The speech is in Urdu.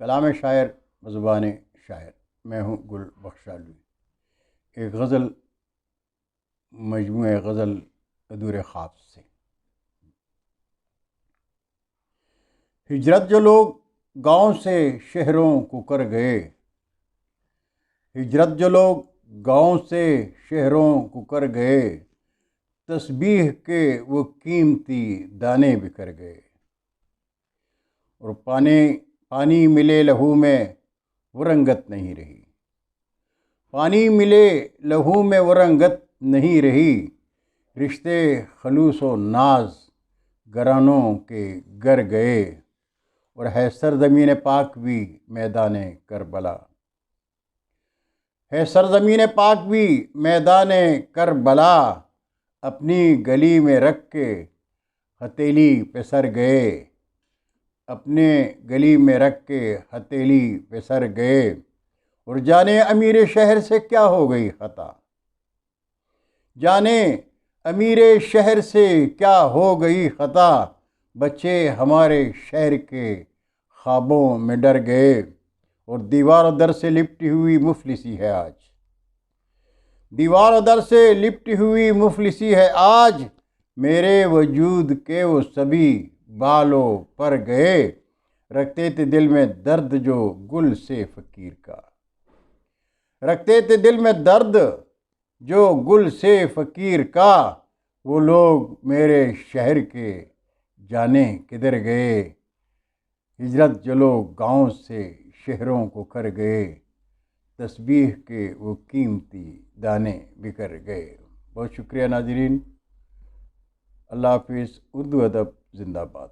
کلام شاعر بزبان شاعر، میں ہوں گل بخشالوی۔ ایک غزل، مجموعہ غزل ادور خواب سے۔ ہجرت جو لوگ گاؤں سے شہروں کو کر گئے، ہجرت جو لوگ گاؤں سے شہروں کو کر گئے، تسبیح کے وہ قیمتی دانے بکھر گئے، اور پانی ملے لہو میں وہ رنگت نہیں رہی، پانی ملے لہو میں وہ رنگت نہیں رہی، رشتے خلوص و ناز گرانوں کے گر گئے، اور ہے سرزمین پاک بھی میدان کربلا، ہے سرزمین پاک بھی میدان کربلا، اپنی گلی میں رکھ کے ہتھیلی پہ سر گئے، اپنے گلی میں رکھ کے ہتھیلی پہ سر گئے، اور جانے امیر شہر سے کیا ہو گئی خطا، جانے امیر شہر سے کیا ہو گئی خطا، بچے ہمارے شہر کے خوابوں میں ڈر گئے، اور دیوار و در سے لپٹی ہوئی مفلسی ہے آج، دیوار و در سے لپٹی ہوئی مفلسی ہے آج، میرے وجود کے وہ سبھی بالوں پر گئے، رکھتے تھے دل میں درد جو گل سے فقیر کا، رکھتے تھے دل میں درد جو گل سے فقیر کا، وہ لوگ میرے شہر کے جانے کدھر گئے، ہجرت جو لوگ گاؤں سے شہروں کو کر گئے، تسبیح کے وہ قیمتی دانے بکھر گئے۔ بہت شکریہ ناظرین، اللہ حافظ۔ اردو ادب زندہ باد۔